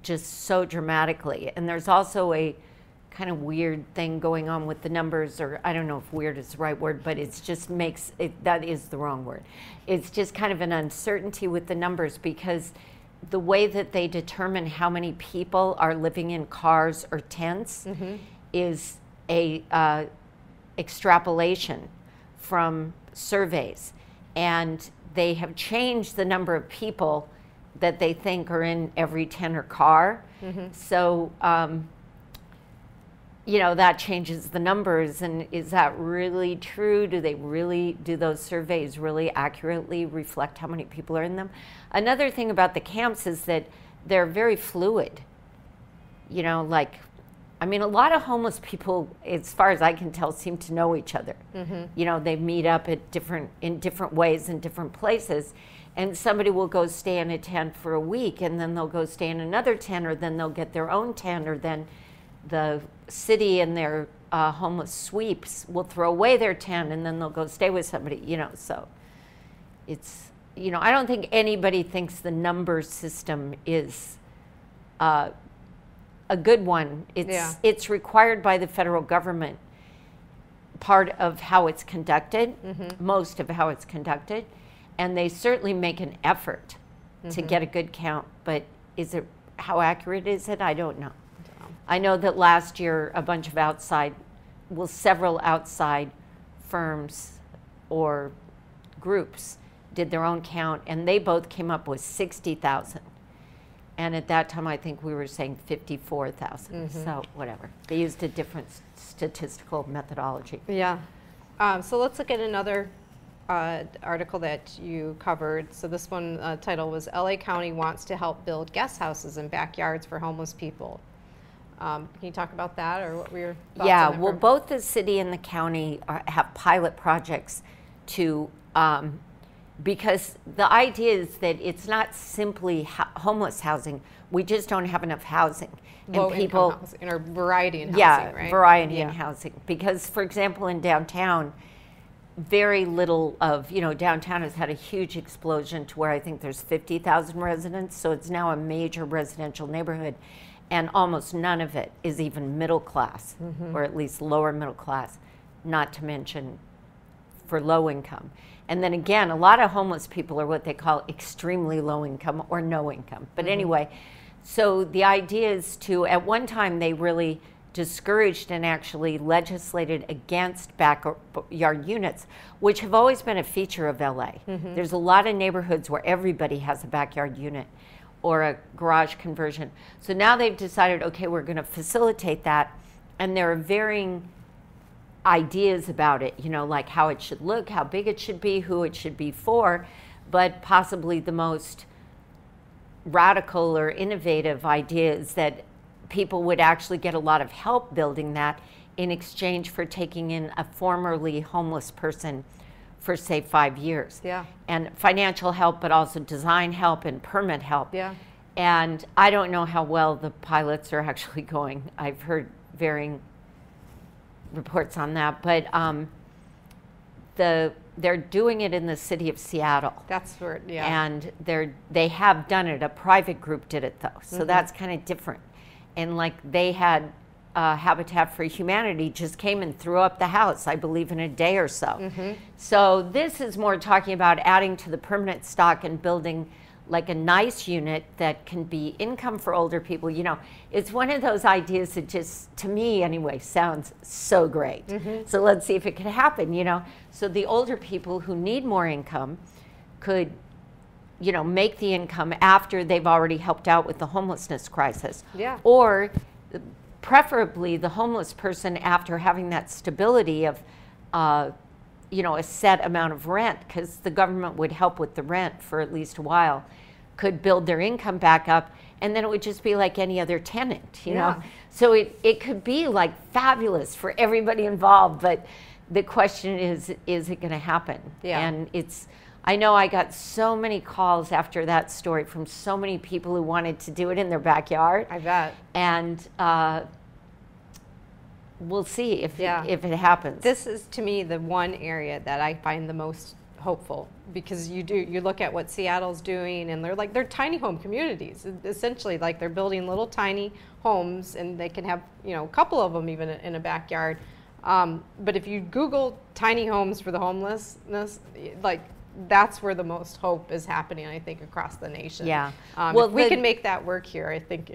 just so dramatically. And there's also a kind of weird thing going on with the numbers, or I don't know if weird is the right word, but it just makes it, that is the wrong word. It's just kind of an uncertainty with the numbers, because the way that they determine how many people are living in cars or tents is a extrapolation from surveys, and they have changed the number of people that they think are in every tent or car. So you know, that changes the numbers. And is that really true? Do those surveys really accurately reflect how many people are in them? Another thing about the camps is that they're very fluid. You know, like, I mean, a lot of homeless people, as far as I can tell, seem to know each other. You know, they meet up at in different ways in different places. And somebody will go stay in a tent for a week, and then they'll go stay in another tent, or then they'll get their own tent, or then the city and their homeless sweeps will throw away their tent, and then they'll go stay with somebody, you know. So it's, you know, I don't think anybody thinks the number system is a good one. It's required by the federal government, part of how it's conducted, most of how it's conducted, and they certainly make an effort to get a good count, but how accurate is it? I don't know. I know that last year a bunch of several outside firms or groups did their own count, and they both came up with 60,000. And at that time, I think we were saying 54,000. So whatever. They used a different statistical methodology. Yeah. So let's look at another article that you covered. So this one title was LA County Wants to Help Build Guest Houses and Backyards for Homeless People. Can you talk about that, or what were your thoughts on that? Well, both the city and the county have pilot projects to, because the idea is that it's not simply homeless housing. We just don't have enough housing. Low income housing, or variety in housing, right? Variety in housing. Because, for example, in downtown, very little of, you know, downtown has had a huge explosion to where I think there's 50,000 residents, so it's now a major residential neighborhood. And almost none of it is even middle class, or at least lower middle class, not to mention for low income. And then again, a lot of homeless people are what they call extremely low income or no income. But anyway, so the idea is to, at one time they really discouraged and actually legislated against backyard units, which have always been a feature of LA. There's a lot of neighborhoods where everybody has a backyard unit or a garage conversion. So now they've decided, okay, we're going to facilitate that, and there are varying ideas about it, you know, like how it should look, how big it should be, who it should be for, but possibly the most radical or innovative idea is that people would actually get a lot of help building that in exchange for taking in a formerly homeless person for, say, 5 years. And financial help, but also design help and permit help. And I don't know how well the pilots are actually going. I've heard varying reports on that, but they're doing it in the city of Seattle. That's where, And they have done it. A private group did it, though, so that's kind of different. And like they had Habitat for Humanity just came and threw up the house, I believe, in a day or so. So this is more talking about adding to the permanent stock and building like a nice unit that can be income for older people. You know, it's one of those ideas that just, to me anyway, sounds so great. So let's see if it can happen, you know. So the older people who need more income could, you know, make the income after they've already helped out with the homelessness crisis. Yeah. Or preferably the homeless person, after having that stability of, you know, a set amount of rent, because the government would help with the rent for at least a while, could build their income back up, and then it would just be like any other tenant, you know? So it could be like fabulous for everybody involved, but the question is it gonna happen? And it's, I know I got so many calls after that story from so many people who wanted to do it in their backyard. I bet. And we'll see if it happens. This is, to me, the one area that I find the most hopeful, because you look at what Seattle's doing, and they're tiny home communities. Essentially, like, they're building little tiny homes, and they can have, you know, a couple of them even in a backyard. But if you Google tiny homes for the homelessness, like, that's where the most hope is happening, I think, across the nation. Well, if we can make that work here, I think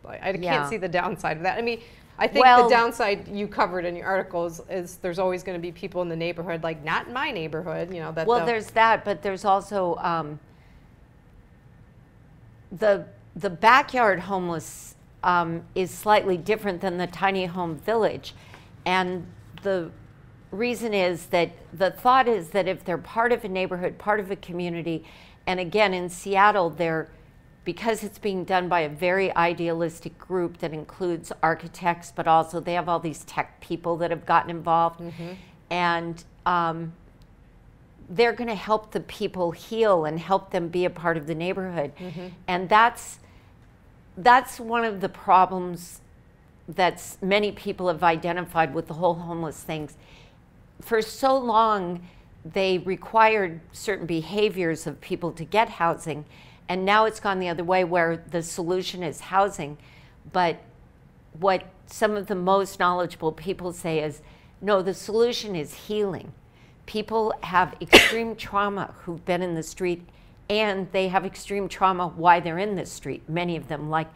I can't see the downside of that. I mean, I think the downside you covered in your articles is there's always going to be people in the neighborhood, like, not in my neighborhood, you know. That well, there's that, but there's also the backyard homeless is slightly different than the tiny home village, and the reason is that the thought is that if they're part of a neighborhood, part of a community, and again in Seattle, because it's being done by a very idealistic group that includes architects, but also they have all these tech people that have gotten involved, and they're going to help the people heal and help them be a part of the neighborhood. And that's one of the problems that many people have identified with the whole homeless things. For so long, they required certain behaviors of people to get housing, and now it's gone the other way, where the solution is housing. But what some of the most knowledgeable people say is, no, the solution is healing. People have extreme trauma who've been in the street, and they have extreme trauma why they're in the street, many of them. Like,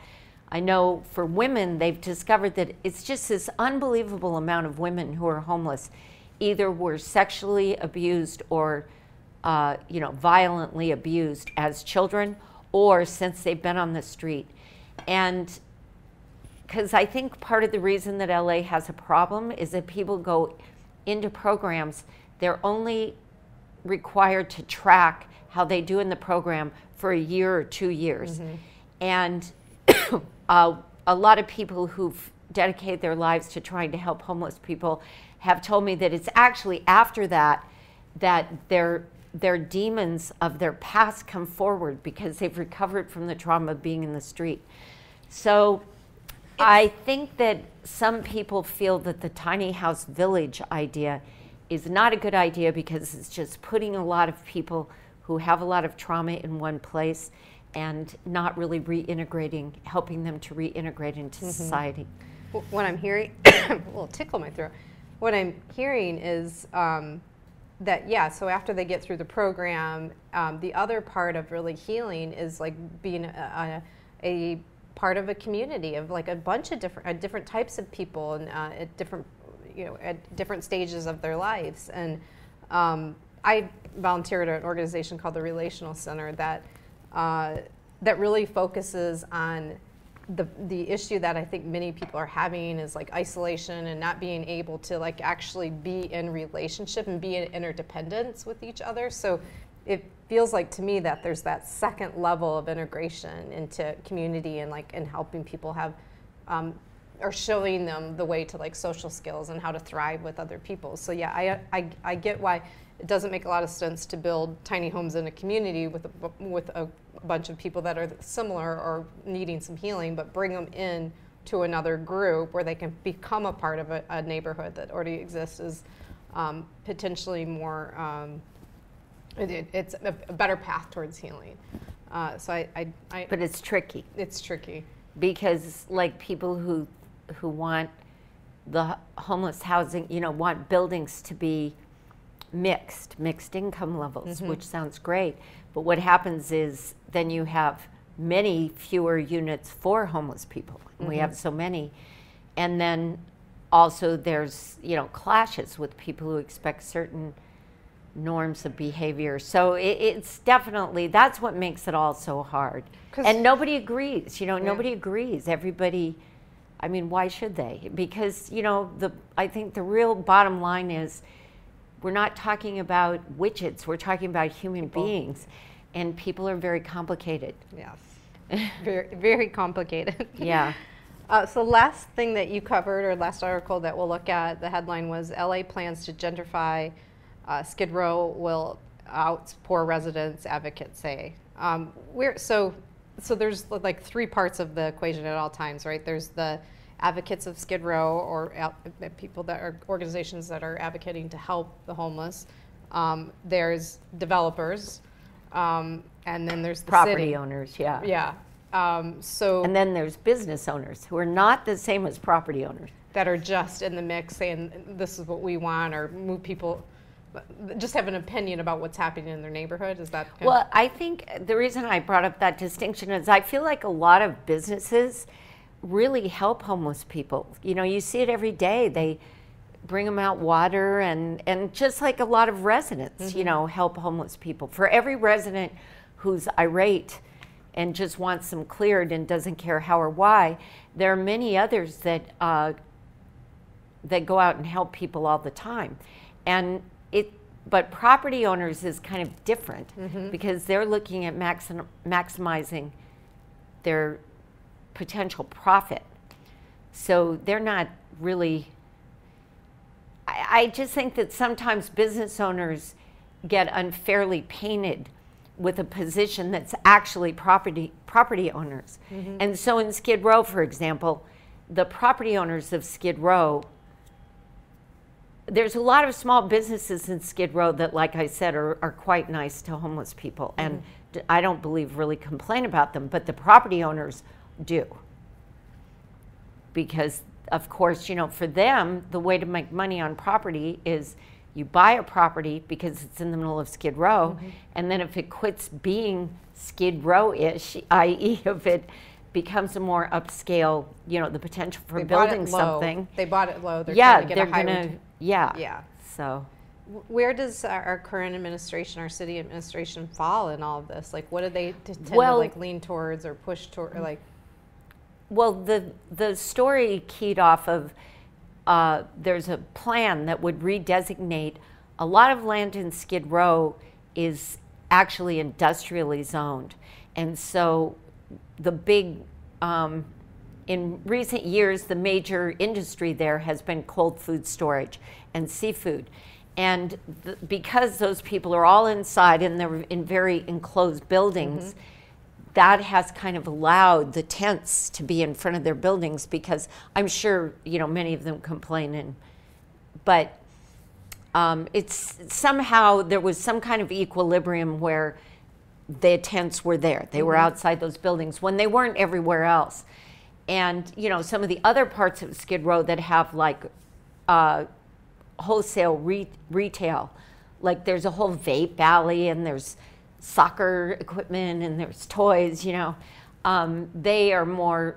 I know for women, they've discovered that it's just this unbelievable amount of women who are homeless either were sexually abused or you know, violently abused as children, or since they've been on the street. And because I think part of the reason that LA has a problem is that people go into programs, they're only required to track how they do in the program for a year or 2 years. And a lot of people who've dedicated their lives to trying to help homeless people have told me that it's actually after that their demons of their past come forward because they've recovered from the trauma of being in the street. So I think that some people feel that the tiny house village idea is not a good idea because it's just putting a lot of people who have a lot of trauma in one place and not really reintegrating, helping them to reintegrate into society. What I'm hearing, a little tickle in my throat. What I'm hearing is that, yeah, so after they get through the program, the other part of really healing is like being a part of a community of like a bunch of different types of people and at different, you know, at different stages of their lives. And I volunteered at an organization called the Relational Center that that really focuses on the issue that I think many people are having is like isolation and not being able to like actually be in relationship and be in interdependence with each other. So it feels like to me that there's that second level of integration into community and like and helping people have or showing them the way to like social skills and how to thrive with other people. So yeah, I get why it doesn't make a lot of sense to build tiny homes in a community with a bunch of people that are similar or needing some healing, but bring them in to another group where they can become a part of a neighborhood that already exists is potentially more, it's a better path towards healing. So But it's tricky. It's tricky. Because like people who who want the homeless housing, want buildings to be mixed income levels, which sounds great. But what happens is then you have many fewer units for homeless people. And we have so many. And then also there's, clashes with people who expect certain norms of behavior. So it's definitely, that's what makes it all so hard. And nobody agrees, nobody agrees. Everybody, I mean, why should they? Because, I think the real bottom line is we're not talking about widgets, we're talking about human beings. And people are very complicated. Yes, very, very complicated. Yeah. So last thing that you covered, or last article that we'll look at, the headline was LA plans to gentrify, Skid Row will out poor residents, advocates say. So there's like three parts of the equation at all times, right? There's the advocates of Skid Row, or people that are organizations that are advocating to help the homeless. There's developers, and then there's the property city. Owners, yeah. Yeah. And then there's business owners who are not the same as property owners. That are just in the mix saying this is what we want, or move people, just have an opinion about what's happening in their neighborhood. Is that kind Well, I think the reason I brought up that distinction is I feel like a lot of businesses really help homeless people. You see it every day. They bring them out water, and just like a lot of residents, help homeless people. For every resident who's irate and just wants them cleared and doesn't care how or why, there are many others that go out and help people all the time. But property owners is kind of different because they're looking at maximizing their potential profit. So they're not really, I just think that sometimes business owners get unfairly painted with a position that's actually property owners. And so in Skid Row, for example, the property owners of Skid Row, there's a lot of small businesses in Skid Row that, like I said, are quite nice to homeless people. And I don't believe really complain about them, but the property owners do. Because, of course, for them, the way to make money on property is you buy a property because it's in the middle of Skid Row, and then if it quits being Skid Row-ish, i.e. if it becomes a more upscale, the potential for building something. They bought it low. They're trying to get a higher. Yeah. So, where does our current administration, our city administration, fall in all of this? Like, what do they tend to lean towards or push toward, or like? Well, the story keyed off of there's a plan that would redesignate a lot of land in Skid Row is actually industrially zoned, and so the big in recent years, the major industry there has been cold food storage and seafood. And because those people are all inside and they're in very enclosed buildings, that has kind of allowed the tents to be in front of their buildings, because I'm sure, many of them complain. But it's somehow there was some kind of equilibrium where the tents were there. They were outside those buildings when they weren't everywhere else. And, some of the other parts of Skid Row that have like wholesale retail, like there's a whole vape alley and there's soccer equipment and there's toys, they are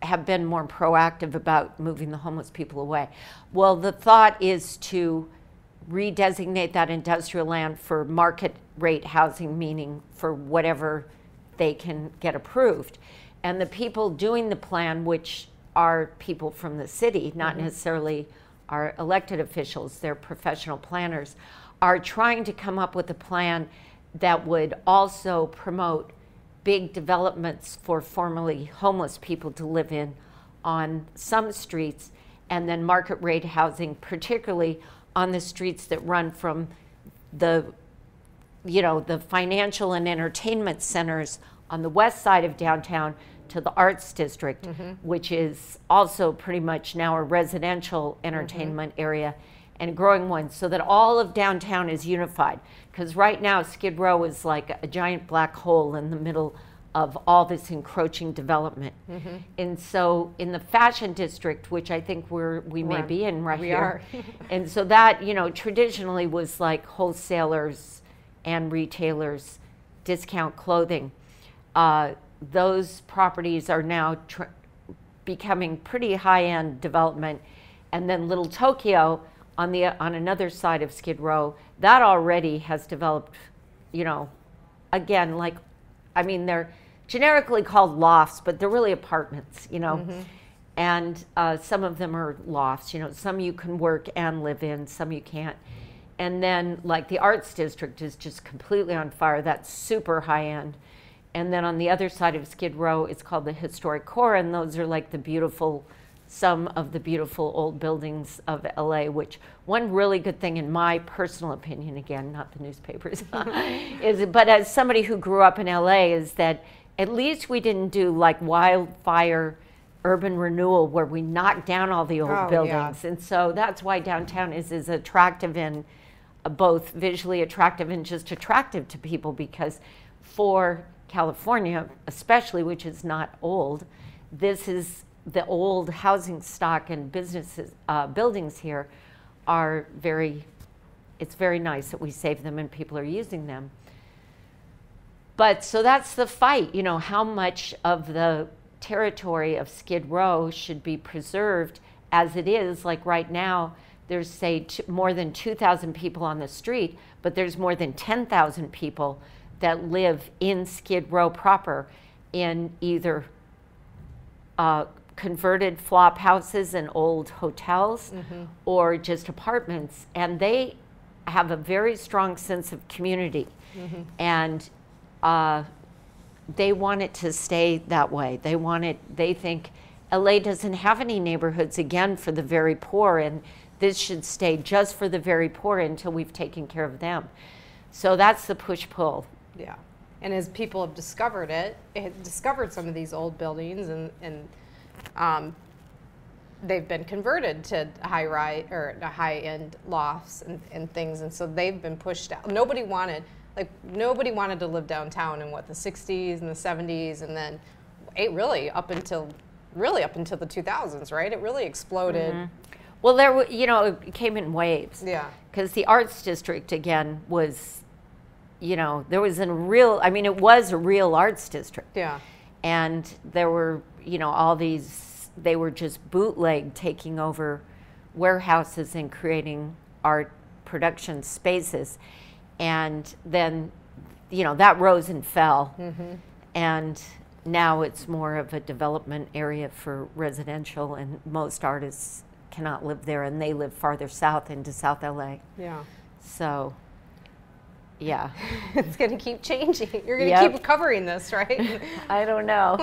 have been more proactive about moving the homeless people away. Well, the thought is to redesignate that industrial land for market rate housing, meaning for whatever they can get approved. And the people doing the plan, which are people from the city, not necessarily our elected officials, they're professional planners, are trying to come up with a plan that would also promote big developments for formerly homeless people to live in on some streets, and then market rate housing, particularly on the streets that run from the financial and entertainment centers on the west side of downtown to the Arts District, which is also pretty much now a residential entertainment area, and a growing one, so that all of downtown is unified. Because right now Skid Row is like a giant black hole in the middle of all this encroaching development. And so in the fashion district, which I think we may be in right here. We are. And so that, you know, traditionally was like wholesalers and retailers, discount clothing. Those properties are now becoming pretty high-end development. And then Little Tokyo on another side of Skid Row, that already has developed, you know, again, like, I mean, they're generically called lofts, but they're really apartments, you know. And some of them are lofts, you know, some you can work and live in, some you can't. And then like the arts district is just completely on fire. That's super high end. And then on the other side of Skid Row, it's called the historic core. And those are like the beautiful, some of the beautiful old buildings of LA, which one really good thing in my personal opinion, again, not the newspapers, is, but as somebody who grew up in LA, is that at least we didn't do like wildfire urban renewal where we knocked down all the old buildings. And so that's why downtown is attractive and both visually attractive and just attractive to people, because for California, especially, which is not old, this is the old housing stock and businesses, buildings here are it's very nice that we save them and people are using them. But so that's the fight, you know, how much of the territory of Skid Row should be preserved as it is. Like right now, there's say more than 2,000 people on the street, but there's more than 10,000 people that live in Skid Row proper in either converted flop houses and old hotels or just apartments. And they have a very strong sense of community. And they want it to stay that way. They think LA doesn't have any neighborhoods, again, for the very poor, and this should stay just for the very poor until we've taken care of them. So that's the push-pull. Yeah. And as people have discovered discovered some of these old buildings, and they've been converted to high-end lofts and things, and so they've been pushed out. Nobody wanted to live downtown in the 60s and the 70s, and then really up until the 2000s, right? It really exploded. Well, it came in waves. Yeah. Because the arts district, again, was, there was it was a real arts district. Yeah. And there were, all these, they were just bootleg taking over warehouses and creating art production spaces. And then, that rose and fell. And now it's more of a development area for residential, and most artists cannot live there, and they live farther south into South LA. Yeah. So, yeah. It's going to keep changing. You're going to keep covering this, right? I don't know.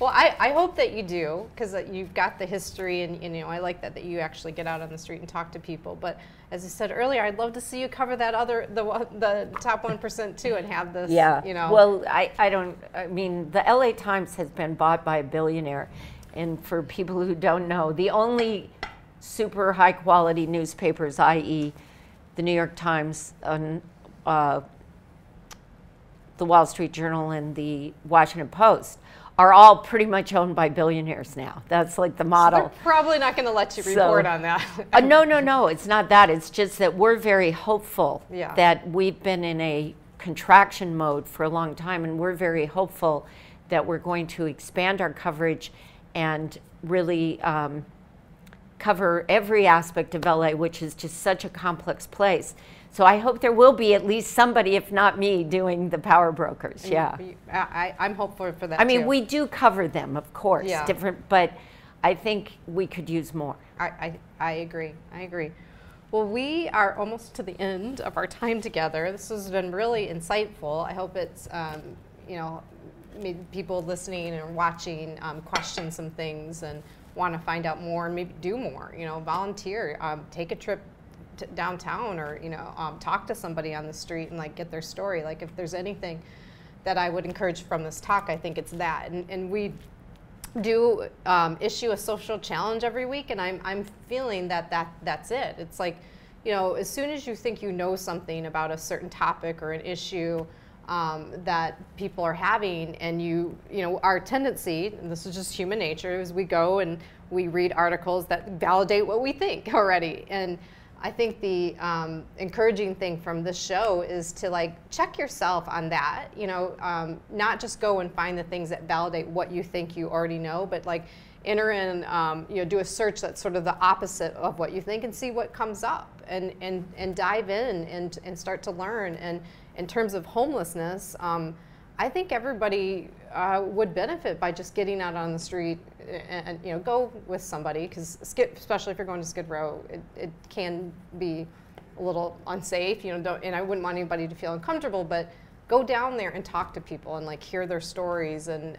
Well, I hope that you do, because you've got the history, and I like that you actually get out on the street and talk to people. But as I said earlier, I'd love to see you cover that the top 1% too, and have this. Yeah. Well, the LA Times has been bought by a billionaire, and for people who don't know, the only super high quality newspapers, i.e., the New York Times, the Wall Street Journal, and the Washington Post, are all pretty much owned by billionaires now. That's like the model. So they're probably not going to let you report on that. No, it's not that. It's just that we're very hopeful that we've been in a contraction mode for a long time, and we're very hopeful that we're going to expand our coverage and really cover every aspect of LA, which is just such a complex place. So I hope there will be at least somebody, if not me, doing the power brokers. Yeah. I'm hopeful for that. I mean, we do cover them, of course, different, but I think we could use more. I agree. Well, we are almost to the end of our time together. This has been really insightful. I hope it's, maybe people listening and watching question some things and want to find out more and maybe do more, volunteer, take a trip downtown, or talk to somebody on the street and get their story. If there's anything that I would encourage from this talk, I think it's that. And we do issue a social challenge every week, and I'm feeling that's it. It's as soon as you think you know something about a certain topic or an issue, that people are having, and you know, our tendency, and this is just human nature, is we go and we read articles that validate what we think already. And I think the encouraging thing from this show is to like check yourself on that, you know, not just go and find the things that validate what you think you already know, but like enter in, you know, do a search that's sort of the opposite of what you think and see what comes up, and dive in and start to learn. And in terms of homelessness, I think everybody would benefit by just getting out on the street and you know, go with somebody, because especially if you're going to Skid Row, it can be a little unsafe, you know. And I wouldn't want anybody to feel uncomfortable, but go down there and talk to people and like hear their stories. And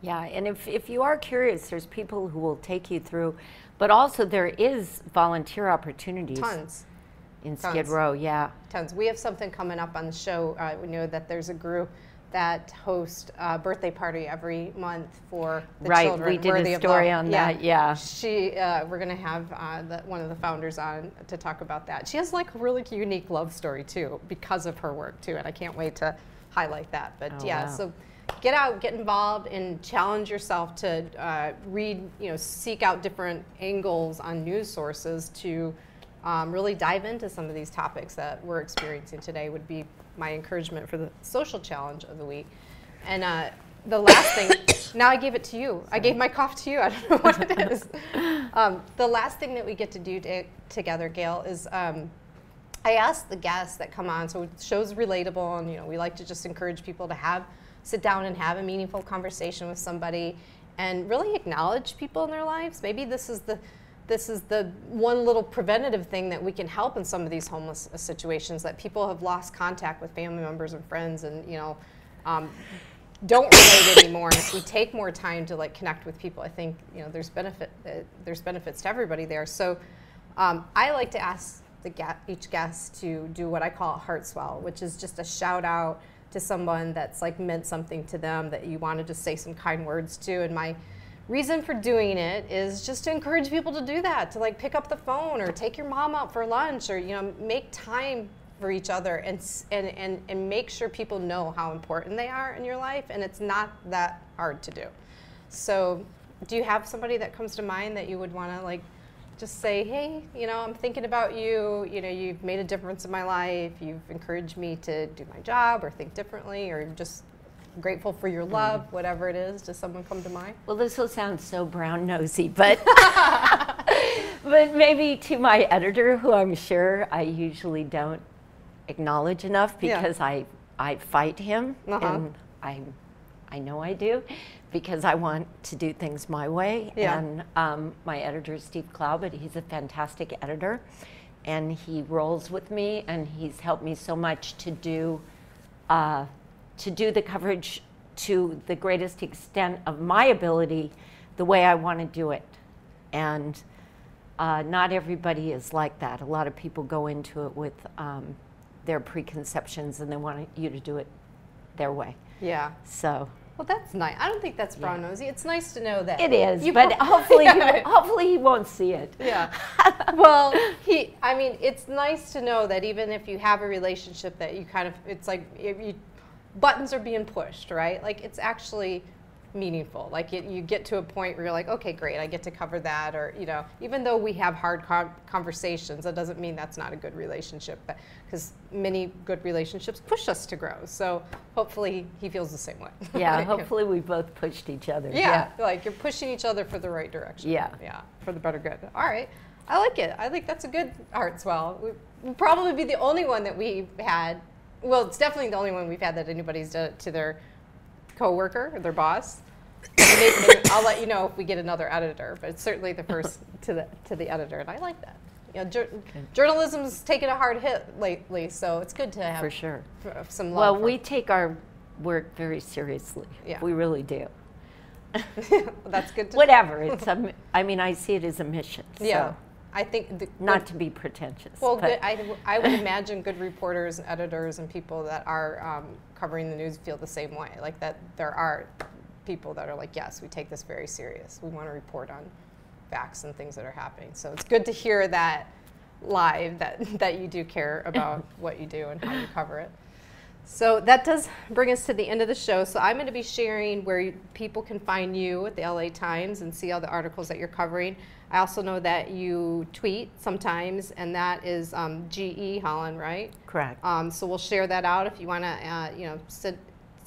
yeah, and if you are curious, there's people who will take you through, but also there is volunteer opportunities. Tons. In Skid Row, yeah. Tons. We have something coming up on the show. We know that there's a group that hosts a birthday party every month for the children. Right, we did a story on that, yeah. We're going to have one of the founders on to talk about that. She has like a really unique love story too, because of her work too, and I can't wait to highlight that. But wow. So get out, get involved, and challenge yourself to read, you know, seek out different angles on news sources to really dive into some of these topics that we're experiencing today would be my encouragement for the social challenge of the week. And the last thing, now I gave it to you. I gave my cough to you. I don't know what it is. The last thing that we get to do together, Gale, is I ask the guests that come on, so the show's relatable, and you know, we like to just encourage people to sit down and have a meaningful conversation with somebody and really acknowledge people in their lives. Maybe this is the one little preventative thing that we can help in some of these homeless situations, that people have lost contact with family members and friends, and you know, don't relate anymore. And if we take more time to like connect with people, I think, you know, there's benefits to everybody there. So I like to ask each guest to do what I call a heart swell, which is just a shout out to someone that's like meant something to them, that you want to just say some kind words to. And my reason for doing it is just to encourage people to do that, to like pick up the phone or take your mom out for lunch, or you know, make time for each other, and make sure people know how important they are in your life, and it's not that hard to do. So do you have somebody that comes to mind that you would want to like just say, hey, you know, I'm thinking about you, you know, you've made a difference in my life, you've encouraged me to do my job or think differently, or just grateful for your love, whatever it is? Does someone come to mind? Well, this will sound so brown nosy, but but maybe to my editor, who I'm sure I usually don't acknowledge enough, because I fight him, and I know I do, because I want to do things my way. And my editor is Steve Clow, but he's a fantastic editor, and he rolls with me, and he's helped me so much to do the coverage to the greatest extent of my ability, the way I want to do it. And not everybody is like that. A lot of people go into it with their preconceptions, and they want you to do it their way. Yeah. So. Well, that's nice. I don't think that's brown nosy. It's nice to know that. It is, but hopefully he won't see it. Yeah. Well, I mean, it's nice to know that even if you have a relationship that you kind of, it's like buttons are being pushed, right? Like it's actually meaningful. Like you get to a point where you're like, okay, great, I get to cover that. Or, you know, even though we have hard conversations, that doesn't mean that's not a good relationship, because many good relationships push us to grow. So hopefully he feels the same way. Yeah, hopefully we both pushed each other. Yeah, like you're pushing each other for the right direction. Yeah. Yeah, for the better good. All right. I like it. I think that's a good heart swell. We'll probably be the only one that we've had. Well, it's definitely the only one we've had that anybody's done it to their coworker or their boss. Maybe, I'll let you know if we get another editor, but it's certainly the first to the editor, and I like that. You know, journalism's taken a hard hit lately, so it's good to have for sure some love. Well, we take our work very seriously. Yeah. We really do. That's good. Whatever. It's I mean, I see it as a mission. Yeah. So. I think not to be pretentious. Well, I would imagine good reporters and editors and people that are covering the news feel the same way. Like that, there are people that are like, yes, we take this very serious. We want to report on facts and things that are happening. So it's good to hear that live, that you do care about what you do and how you cover it. So that does bring us to the end of the show. So I'm going to be sharing where people can find you at the LA Times and see all the articles that you're covering. I also know that you tweet sometimes, and that is G.E. Holland, right? Correct. So we'll share that out if you want to,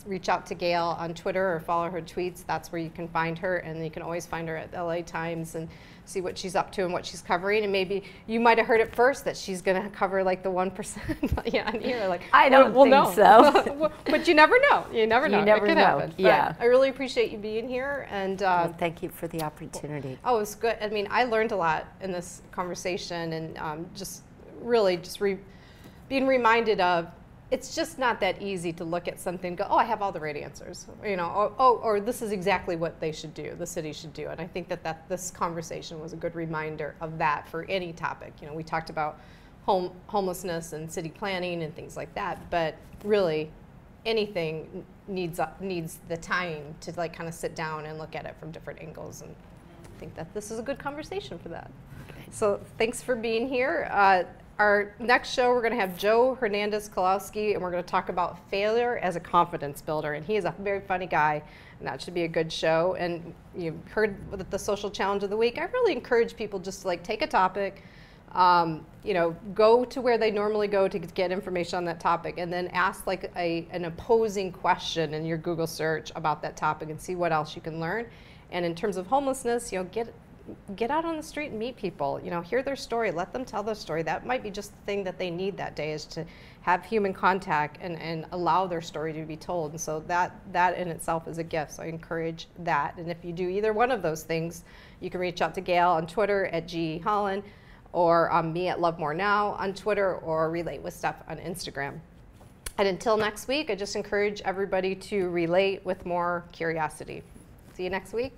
reach out to Gale on Twitter or follow her tweets. That's where you can find her, and you can always find her at the LA Times and see what she's up to and what she's covering. And maybe you might have heard it first that she's going to cover like the 1% on here. Like, I don't think so. But you never know. You never know. You never it could know. happen. Yeah. But I really appreciate you being here. And well, thank you for the opportunity. Oh, it was good. I mean, I learned a lot in this conversation, and being reminded of, it's just not that easy to look at something and go, oh, I have all the right answers, or this is exactly what they should do, the city should do. And I think that this conversation was a good reminder of that for any topic. We talked about homelessness and city planning and things like that, but really anything needs the time to like kind of sit down and look at it from different angles. And I think that this is a good conversation for that. So thanks for being here. Our next show, we're going to have Joe Hernandez-Kolowski, and we're going to talk about failure as a confidence builder. And he is a very funny guy, and that should be a good show. And you've heard the social challenge of the week. I really encourage people just to like take a topic, go to where they normally go to get information on that topic, and then ask like an opposing question in your Google search about that topic and see what else you can learn. And in terms of homelessness, get out on the street and meet people, hear their story, let them tell their story. That might be just the thing that they need that day, is to have human contact and allow their story to be told. And so that in itself is a gift. So I encourage that. And if you do either one of those things, you can reach out to Gale on Twitter at G.E. Holland, or me at Love More Now on Twitter, or Relate with Steph on Instagram. And until next week, I just encourage everybody to relate with more curiosity. See you next week.